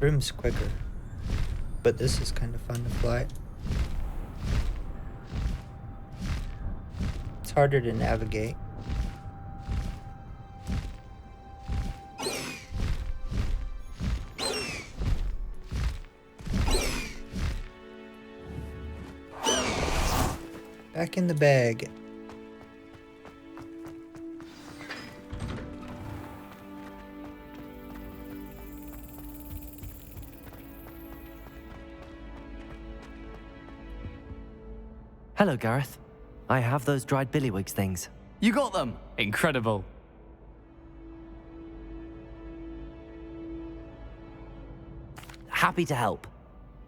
Room's quicker, but this is kind of fun to fly. It's harder to navigate. Back in the bag. Hello, Gareth. I have those dried billywigs things. You got them! Incredible. Happy to help.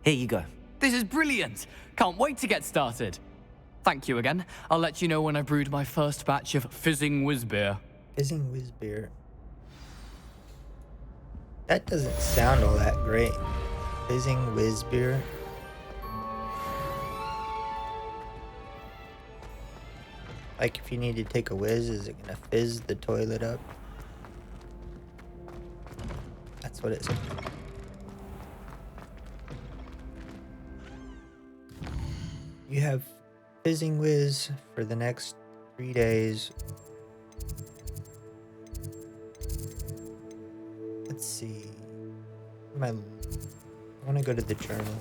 Here you go. This is brilliant! Can't wait to get started. Thank you again. I'll let you know when I've brewed my first batch of fizzing whiz beer. Fizzing whiz beer. That doesn't sound all that great. Fizzing whiz beer. Like if you need to take a whiz, is it gonna fizz the toilet up? That's what it said. You have fizzing whiz for the next 3 days. Let's see. I want to go to the journal.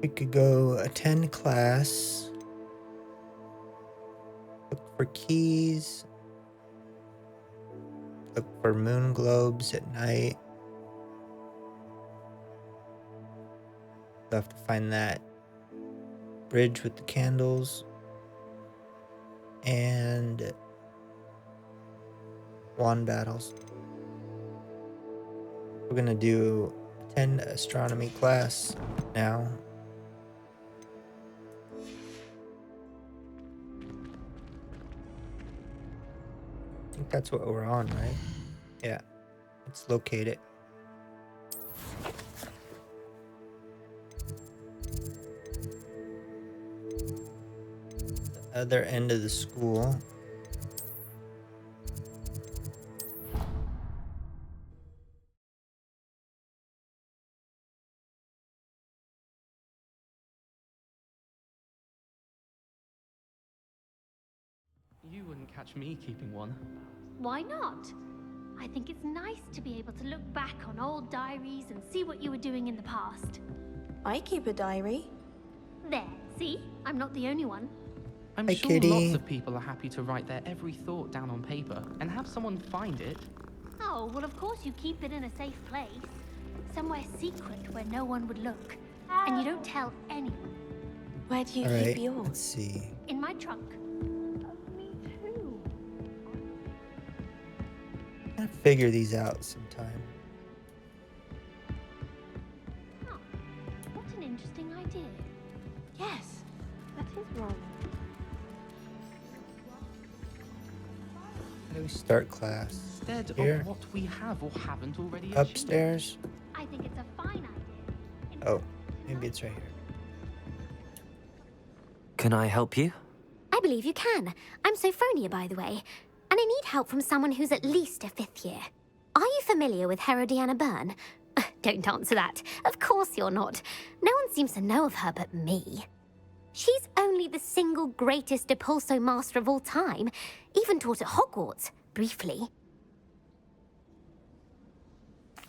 We could go attend class. Look for keys. Look for moon globes at night. You'll have to find that bridge with the candles. And wand battles. We're gonna attend astronomy class now. I think that's what we're on, right? Yeah. Let's locate it. The other end of the school. You wouldn't catch me keeping one. Why not? I think it's nice to be able to look back on old diaries and see what you were doing in the past. I keep a diary. There, see? I'm not the only one. I'm Hi, sure Kitty. lots of people are happy to write their every thought down on paper and have someone find it. Oh, well of course you keep it in a safe place. Somewhere secret where no one would look. And you don't tell anyone. Where do you All keep right, yours? let's see. In my trunk. Me too. I'll figure these out sometime. Oh, what an interesting idea. Yes, that is wrong. How do we start class? Instead Here? of what we have or haven't already achieved. Upstairs? I think it's a fine idea. Oh, maybe it's right here. Can I help you? I believe you can. I'm Sophronia, by the way, and I need help from someone who's at least a 5th year. Are you familiar with Herodiana Byrne? Don't answer that. Of course you're not. No one seems to know of her but me. She's only the single greatest Depulso master of all time, even taught at Hogwarts, briefly.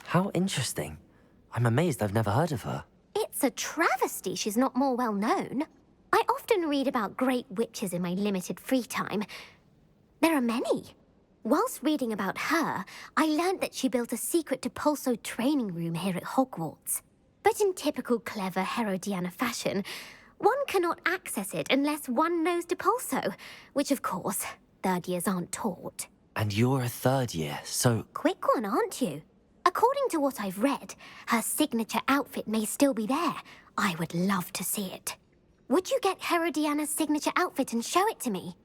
How interesting. I'm amazed I've never heard of her. It's a travesty she's not more well known. I often read about great witches in my limited free time. There are many. Whilst reading about her, I learned that she built a secret Depulso training room here at Hogwarts. But in typical clever Herodiana fashion, one cannot access it unless one knows Depulso, which of course, 3rd years aren't taught. And you're a 3rd year, so... Quick one, aren't you? According to what I've read, her signature outfit may still be there. I would love to see it. Would you get Herodiana's signature outfit and show it to me?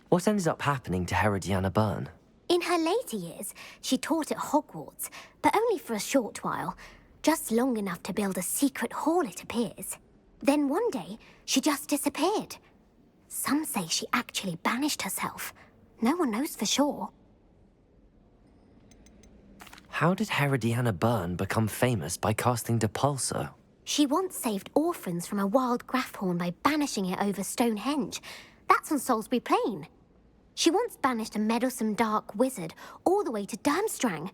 What ended up happening to Herodiana Byrne? In her later years, she taught at Hogwarts, but only for a short while. Just long enough to build a secret hall, it appears. Then one day, she just disappeared. Some say she actually banished herself. No one knows for sure. How did Herodiana Byrne become famous by casting Depulso? She once saved orphans from a wild Grafhorn by banishing it over Stonehenge. That's on Salisbury Plain. She once banished a meddlesome dark wizard all the way to Durmstrang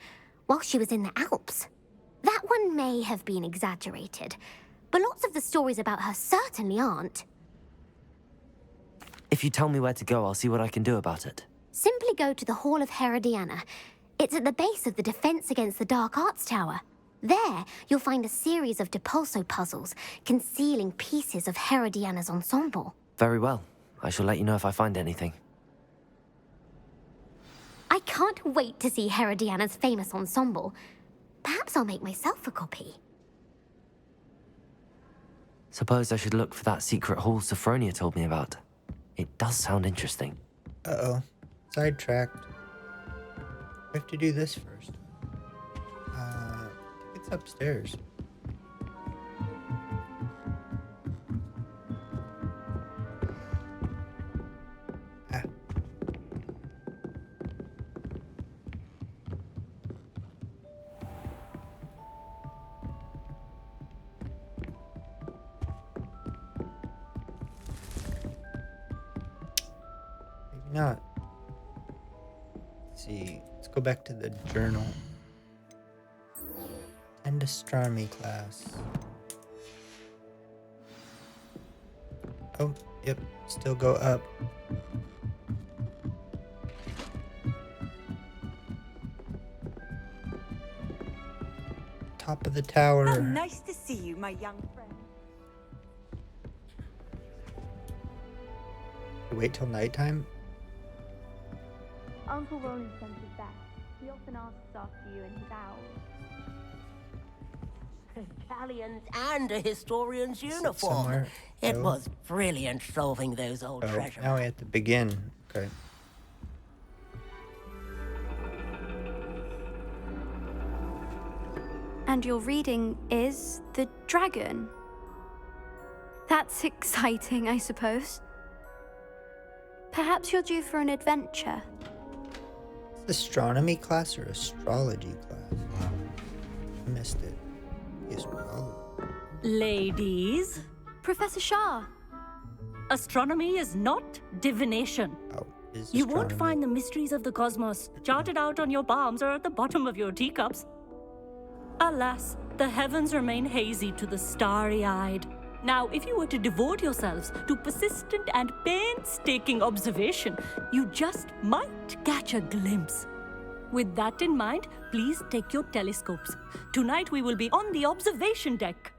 while she was in the Alps. That one may have been exaggerated, but lots of the stories about her certainly aren't. If you tell me where to go, I'll see what I can do about it. Simply go to the Hall of Herodiana. It's at the base of the Defense Against the Dark Arts Tower. There, you'll find a series of Depulso puzzles concealing pieces of Herodiana's ensemble. Very well. I shall let you know if I find anything. I can't wait to see Herodiana's famous ensemble. Perhaps I'll make myself a copy. Suppose I should look for that secret hall Sophronia told me about. It does sound interesting. Uh-oh. Sidetracked. We have to do this first. I think it's upstairs. Ah. Maybe not. Let's see. Let's go back to the journal. And astronomy class. Oh, yep. Still go up. Top of the tower. Oh, nice to see you, my young friend. Wait till nighttime? Uncle Roland sent us back. He often asks after you in his owls. Galleons and a historian's uniform. Somewhere. It Oh. was brilliant solving those old Oh, treasure now we have to begin. Okay. And your reading is The Dragon. That's exciting, I suppose. Perhaps you're due for an adventure. Is astronomy class or astrology class? I missed it. Astrology. Ladies, Professor Shah. astronomy is not divination. Oh, is You won't astronomy- find the mysteries of the cosmos charted out on your palms or at the bottom of your teacups. Alas, the heavens remain hazy to the starry-eyed. Now, if you were to devote yourselves to persistent and painstaking observation, you just might catch a glimpse. With that in mind, please take your telescopes. Tonight we will be on the observation deck.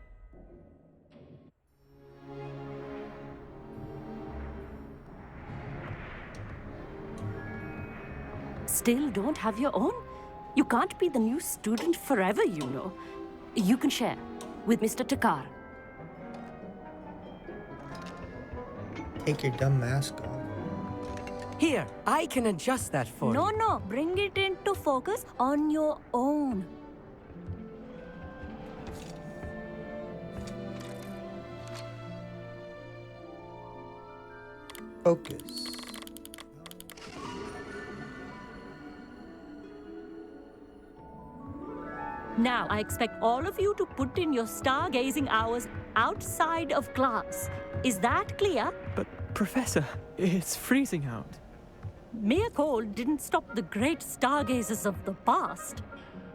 Still don't have your own? You can't be the new student forever, you know. You can share with Mr. Takar. Take your dumb mask off. Here, I can adjust that for you. No, bring it into focus on your own. Focus. Now, I expect all of you to put in your stargazing hours outside of class. Is that clear? But, Professor, it's freezing out. Mere cold didn't stop the great stargazers of the past.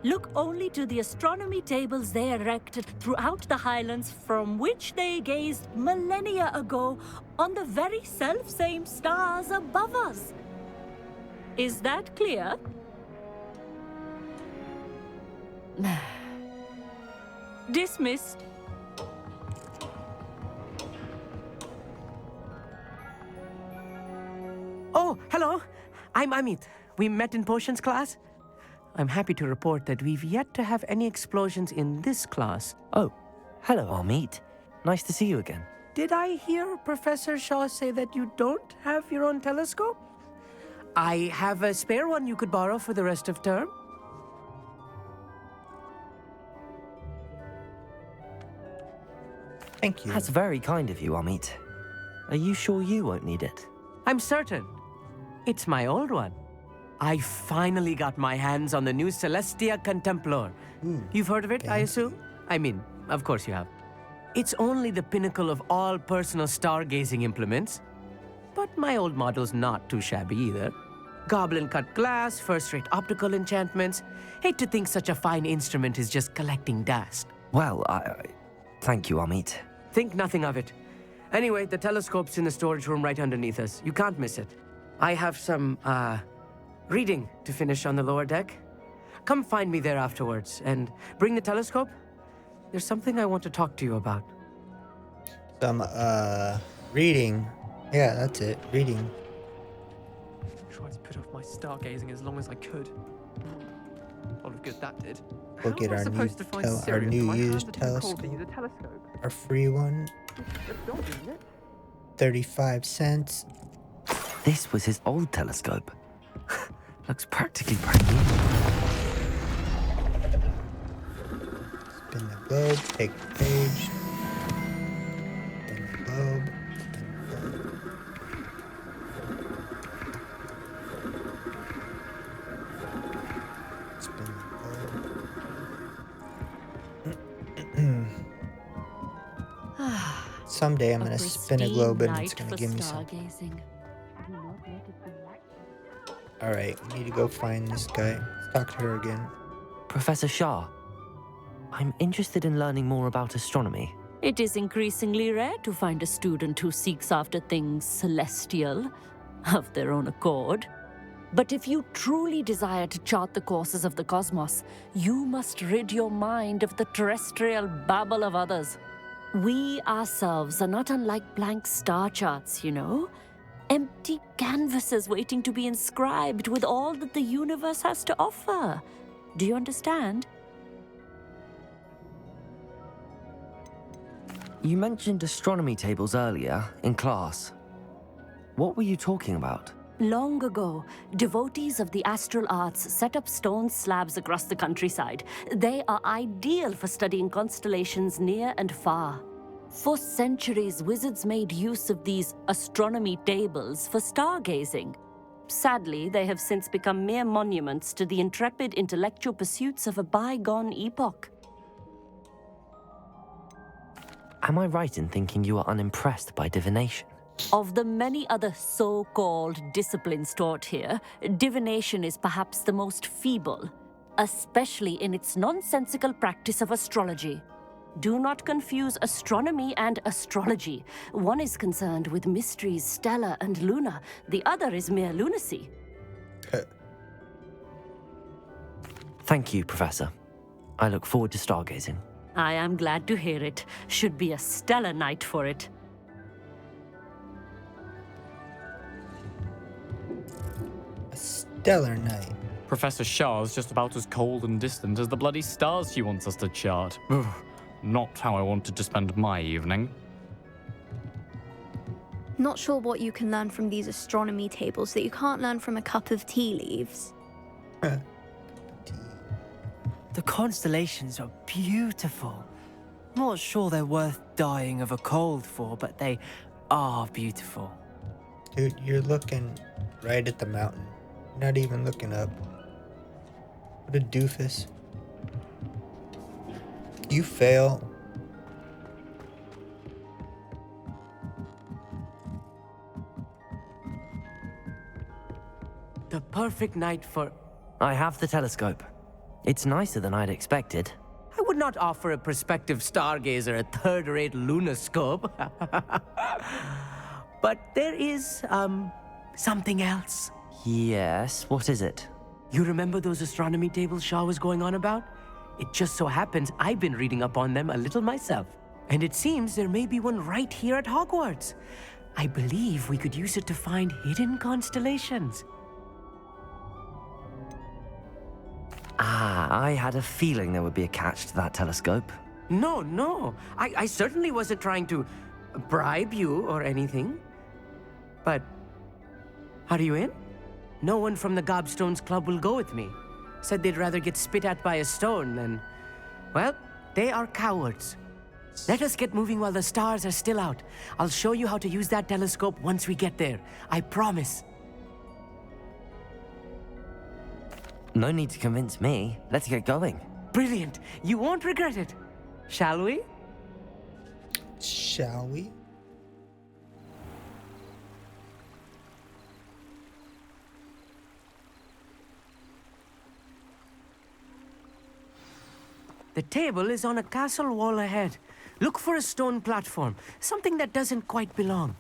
Look only to the astronomy tables they erected throughout the highlands from which they gazed millennia ago on the very self-same stars above us. Is that clear? Dismissed. Oh, hello. I'm Amit. We met in potions class. I'm happy to report that we've yet to have any explosions in this class. Oh, hello, Amit. Nice to see you again. Did I hear Professor Shaw say that you don't have your own telescope? I have a spare one you could borrow for the rest of term. Thank you. That's very kind of you, Amit. Are you sure you won't need it? I'm certain. It's my old one. I finally got my hands on the new Celestia Contemplar. You've heard of it, I assume? I mean, of course you have. It's only the pinnacle of all personal stargazing implements. But my old model's not too shabby either. Goblin-cut glass, first-rate optical enchantments. Hate to think such a fine instrument is just collecting dust. Well, thank you, Amit. Think nothing of it. Anyway, the telescope's in the storage room right underneath us. You can't miss it. I have some, reading to finish on the lower deck. Come find me there afterwards, and bring the telescope. There's something I want to talk to you about. Some, reading. Yeah, that's it. Reading. I tried to put off my stargazing as long as I could. A lot of good that did. We'll get our new used telescope. Our free one. 35 cents. This was his old telescope. Looks practically brand new. Spin the globe, take the page. Spin the globe. Spin the globe. Someday I'm gonna spin a globe and it's gonna give me something. Alright, we need to go find this guy. Let's talk to her again. Professor Shah, I'm interested in learning more about astronomy. It is increasingly rare to find a student who seeks after things celestial, of their own accord. But if you truly desire to chart the courses of the cosmos, you must rid your mind of the terrestrial babble of others. We ourselves are not unlike blank star charts, you know? Empty canvases waiting to be inscribed with all that the universe has to offer. Do you understand? You mentioned astronomy tables earlier in class. What were you talking about? Long ago, devotees of the astral arts set up stone slabs across the countryside. They are ideal for studying constellations near and far. For centuries, wizards made use of these astronomy tables for stargazing. Sadly, they have since become mere monuments to the intrepid intellectual pursuits of a bygone epoch. Am I right in thinking you are unimpressed by divination? Of the many other so-called disciplines taught here, divination is perhaps the most feeble, especially in its nonsensical practice of astrology. Do not confuse astronomy and astrology. One is concerned with mysteries stellar and lunar. The other is mere lunacy. Thank you, Professor. I look forward to stargazing. I am glad to hear it. Should be a stellar night for it. A stellar night. Professor Shah's just about as cold and distant as the bloody stars she wants us to chart. Ugh, not how I wanted to spend my evening. Not sure what you can learn from these astronomy tables that you can't learn from a cup of tea leaves. The constellations are beautiful. Not sure they're worth dying of a cold for, but they are beautiful. Dude, you're looking right at the mountain. You're not even looking up. What a doofus. You fail. The perfect night for... I have the telescope. It's nicer than I'd expected. I would not offer a prospective stargazer a third-rate lunoscope. But there is, something else. Yes, what is it? You remember those astronomy tables Shaw was going on about? It just so happens I've been reading up on them a little myself. And it seems there may be one right here at Hogwarts. I believe we could use it to find hidden constellations. Ah, I had a feeling there would be a catch to that telescope. No. I certainly wasn't trying to bribe you or anything. But, are you in? No one from the Gobstones Club will go with me. Said they'd rather get spit at by a stone than... Well, they are cowards. Let us get moving while the stars are still out. I'll show you how to use that telescope once we get there. I promise. No need to convince me. Let's get going. Brilliant. You won't regret it. Shall we? Shall we? The table is on a castle wall ahead. Look for a stone platform, something that doesn't quite belong.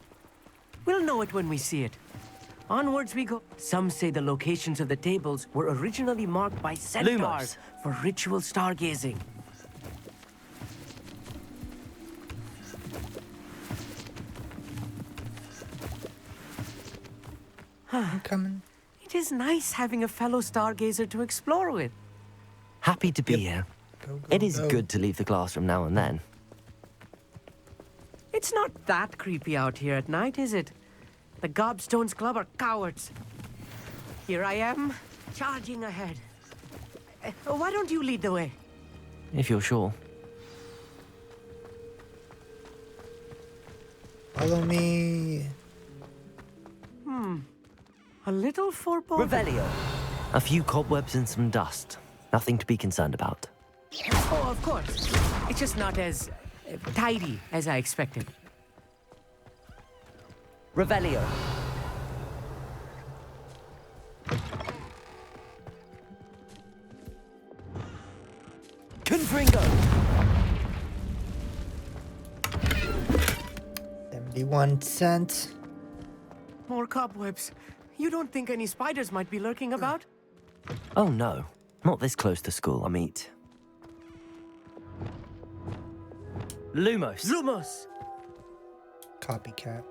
We'll know it when we see it. Onwards we go. Some say the locations of the tables were originally marked by centaurs for ritual stargazing. I'm coming. It is nice having a fellow stargazer to explore with. Happy to be here. It is good to leave the classroom now and then. It's not that creepy out here at night, is it? The Gobstones Club are cowards. Here I am, charging ahead. Why don't you lead the way? If you're sure. Follow me. A little foreboding. Revelio. A few cobwebs and some dust. Nothing to be concerned about. Oh, of course. It's just not as tidy as I expected. Revelio. Confringo. 71 cents. More cobwebs. You don't think any spiders might be lurking about? Oh no. Not this close to school, Amit. Lumos. Lumos! Copycat.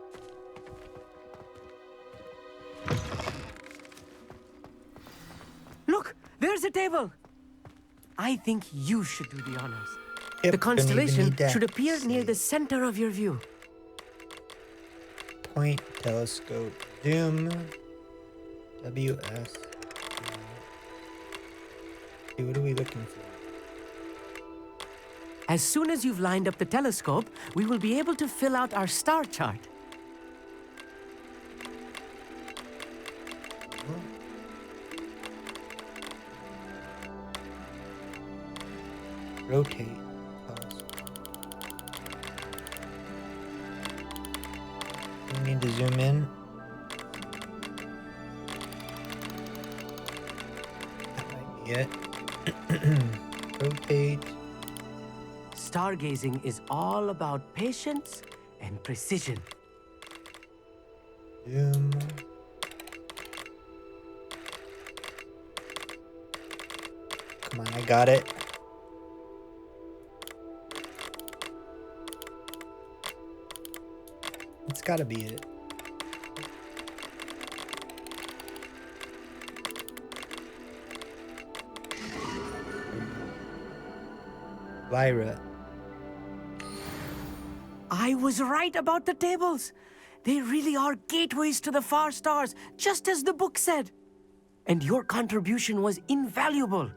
Look! There's a table! I think you should do the honors. Yep, The constellation that. should appear near the center of your view. Point, telescope, zoom, WS. Okay, what are we looking for? As soon as you've lined up the telescope, we will be able to fill out our star chart. Rotate. We need to zoom in. That might be it. Rotate. Stargazing is all about patience and precision. Zoom. Come on, I got it. It's gotta be it. Lyra. I was right about the tables. They really are gateways to the far stars, just as the book said. And your contribution was invaluable.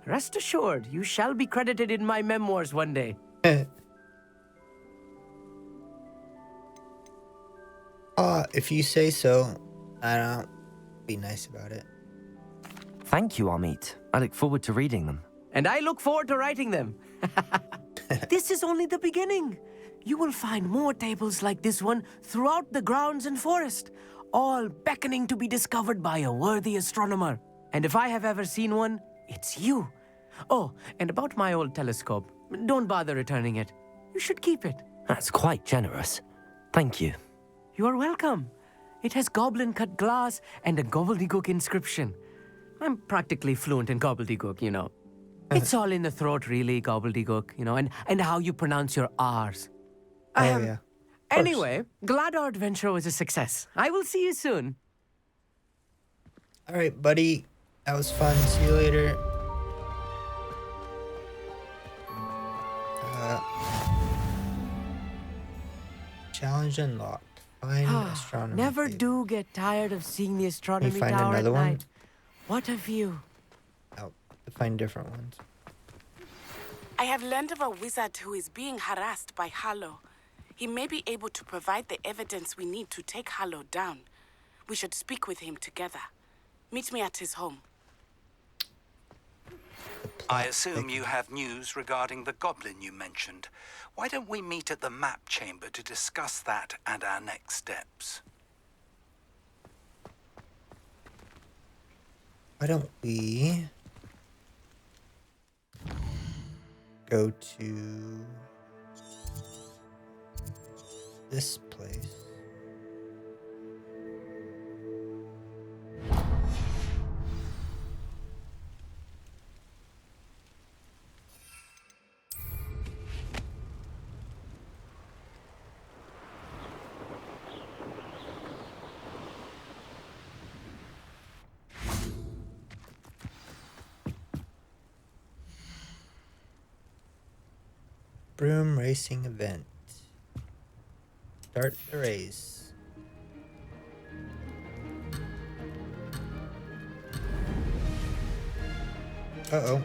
Rest assured, you shall be credited in my memoirs one day. If you say so, I don't be nice about it. Thank you, Amit. I look forward to reading them. And I look forward to writing them. This is only the beginning. You will find more tables like this one throughout the grounds and forest, all beckoning to be discovered by a worthy astronomer. And if I have ever seen one, it's you. Oh, and about my old telescope, don't bother returning it. You should keep it. That's quite generous. Thank you. You are welcome. It has goblin-cut glass and a gobbledygook inscription. I'm practically fluent in gobbledygook, you know. It's all in the throat, really, gobbledygook, you know, and how you pronounce your R's. Yeah. Anyway, glad our adventure was a success. I will see you soon. All right, buddy. That was fun. See you later. Challenge unlocked. Find astronomy. Never table. do get tired of seeing the astronomy find tower at another one? night. What a view. Oh, to find different ones. I have learned of a wizard who is being harassed by Harlow. He may be able to provide the evidence we need to take Harlow down. We should speak with him together. Meet me at his home. I assume you have news regarding the goblin you mentioned. Why don't we meet at the map chamber to discuss that and our next steps? Why don't we go to this place? Broom racing event. Start the race. Uh-oh.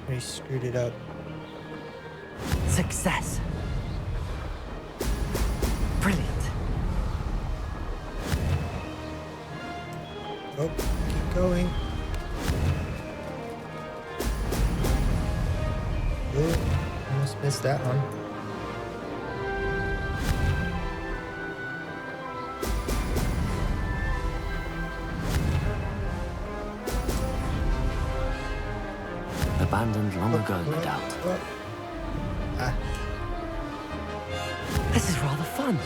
He screwed it up. Success. Brilliant. Oh, keep going. Ooh, almost missed that one. Abandoned long ago, no doubt. Ah. This is rather fun.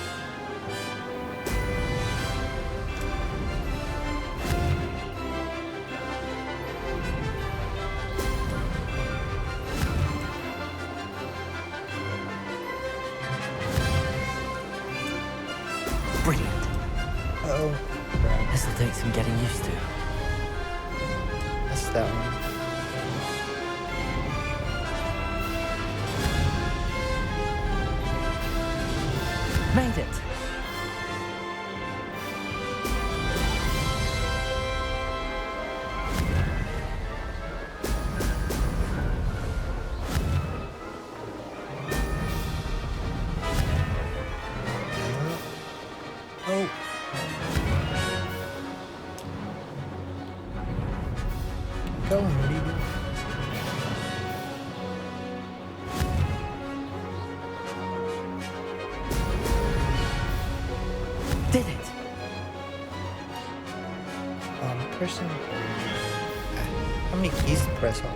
Brilliant. Uh-oh. This'll take some getting used to. Missed that one. Made it. Oh. Keep going, what are you doing? Did it. Person. How many keys to press on?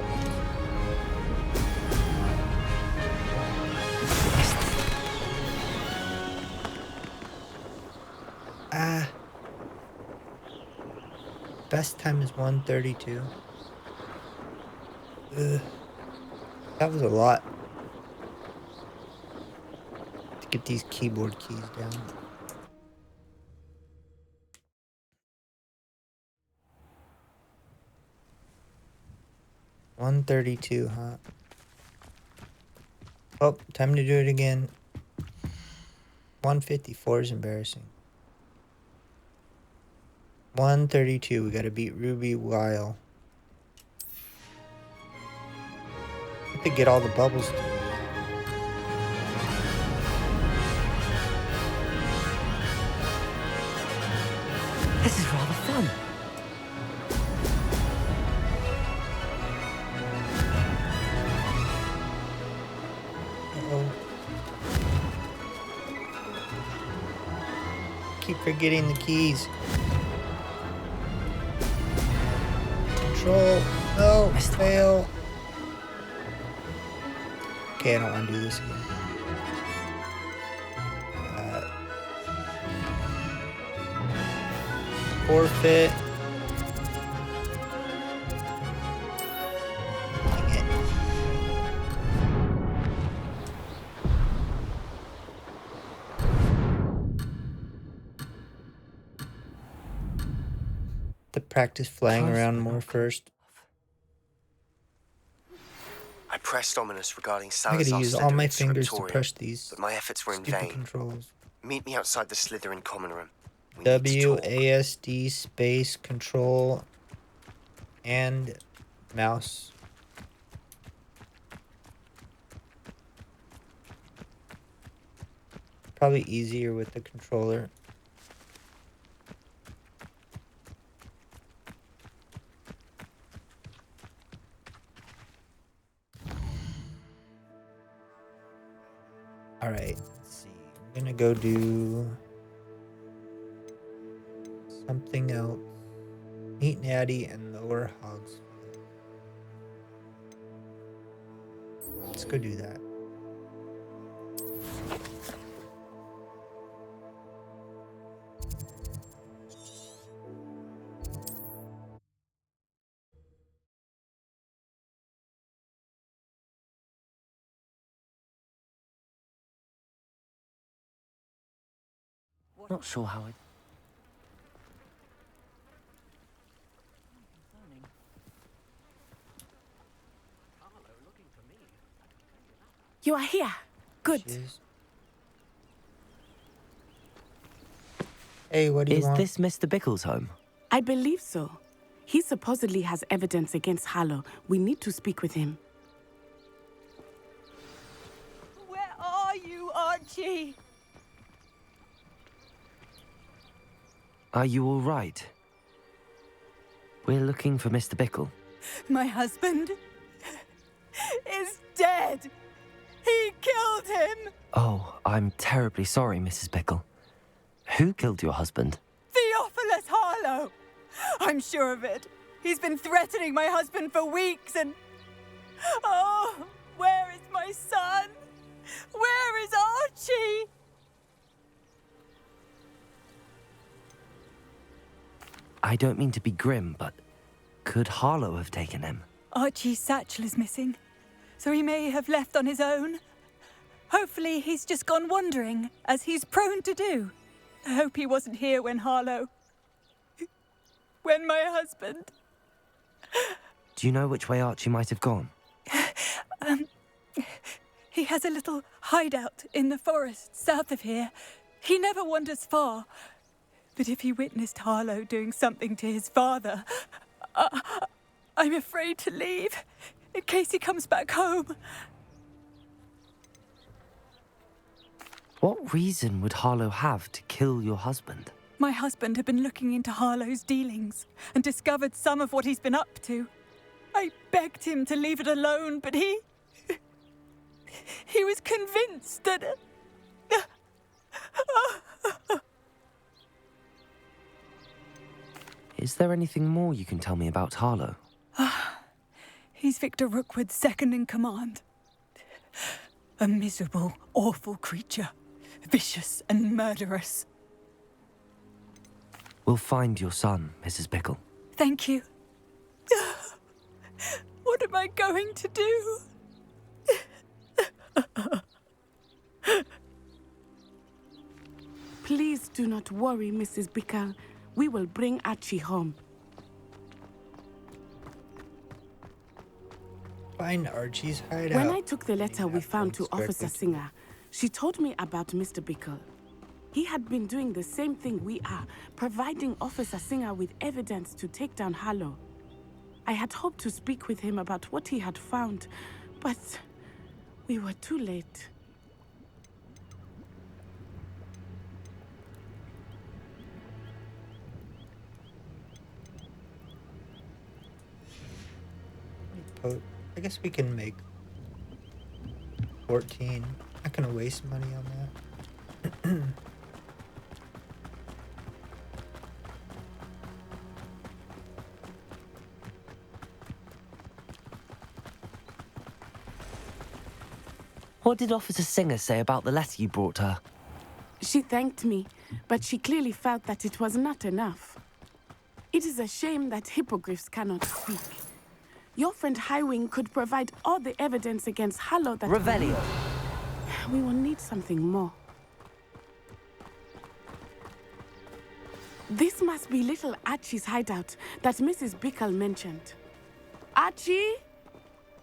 Ah. Best time is 1:32. Ugh. That was a lot. To get these keyboard keys down. $132, huh? Oh, time to do it again. 154 is embarrassing. 132, we gotta beat Ruby while. I have to get all the bubbles to This is rather fun. keep forgetting the keys. Control. No. Fail. Okay, I don't want to do this again. Forfeit. Dang it. To practice flying around more first. I pressed Ominous regarding I Salazar's gotta use all my Slytherin fingers to scriptorium, push these but my efforts were in stupid vain. controls. Meet me outside the Slytherin common room. We need to talk. WASD space control and mouse. probably easier with the controller. Alright, let's see. I'm gonna go do something else. Meet Natty and lower Hogs. Let's go do that. Not sure how I... You are here. Good. Hey, what do you want? Is this Mr. Bickle's home? I believe so. He supposedly has evidence against Harlow. We need to speak with him. Where are you, Archie? Are you all right? We're looking for Mr. Bickle. My husband is dead. He killed him. Oh, I'm terribly sorry, Mrs. Bickle. Who killed your husband? Theophilus Harlow. I'm sure of it. He's been threatening my husband for weeks and... Oh, where is my son? Where is Archie? I don't mean to be grim, but could Harlow have taken him? Archie's satchel is missing, so he may have left on his own. Hopefully he's just gone wandering, as he's prone to do. I hope he wasn't here when Harlow... when my husband... Do you know which way Archie might have gone? He has a little hideout in the forest south of here. He never wanders far. But if he witnessed Harlow doing something to his father, I'm afraid to leave, in case he comes back home. What reason would Harlow have to kill your husband? My husband had been looking into Harlow's dealings and discovered some of what he's been up to. I begged him to leave it alone, but he was convinced that... Is there anything more you can tell me about Harlow? He's Victor Rookwood's second in command. A miserable, awful creature. Vicious and murderous. We'll find your son, Mrs. Bickle. Thank you. What am I going to do? Please do not worry, Mrs. Bickle. We will bring Archie home. Find Archie's hideout. When I took the letter we found to Officer Singer, she told me about Mr. Bickle. He had been doing the same thing we are, providing Officer Singer with evidence to take down Harlow. I had hoped to speak with him about what he had found, but we were too late. I guess we can make 14. Not gonna waste money on that. What did Officer Singer say about the letter you brought her? She thanked me, but she clearly felt that it was not enough. It is a shame that hippogriffs cannot speak. Your friend Highwing could provide all the evidence against Harlow that... Revelio. We will need something more. This must be little Archie's hideout that Mrs. Bickle mentioned. Archie?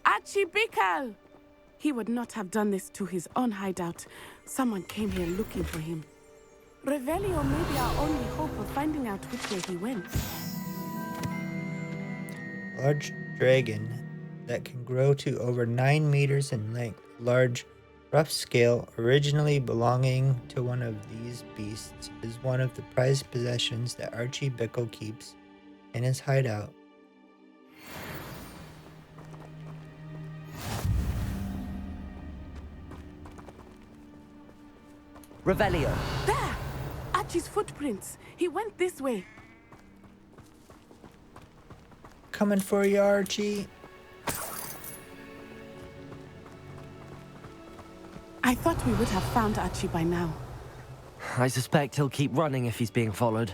Archie Bickle! He would not have done this to his own hideout. Someone came here looking for him. Revelio may be our only hope of finding out which way he went. Large dragon that can grow to over 9 meters in length. Large Rough scale, originally belonging to one of these beasts, is one of the prized possessions that Archie Bickle keeps in his hideout. Revelio. There! Archie's footprints. He went this way. Coming for you, Archie. I thought we would have found Archie by now. I suspect he'll keep running if he's being followed.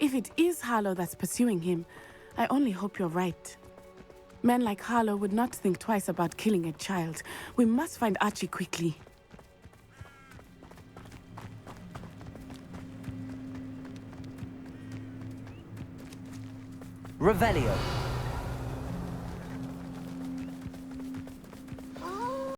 If it is Harlow that's pursuing him, I only hope you're right. Men like Harlow would not think twice about killing a child. We must find Archie quickly. Revelio.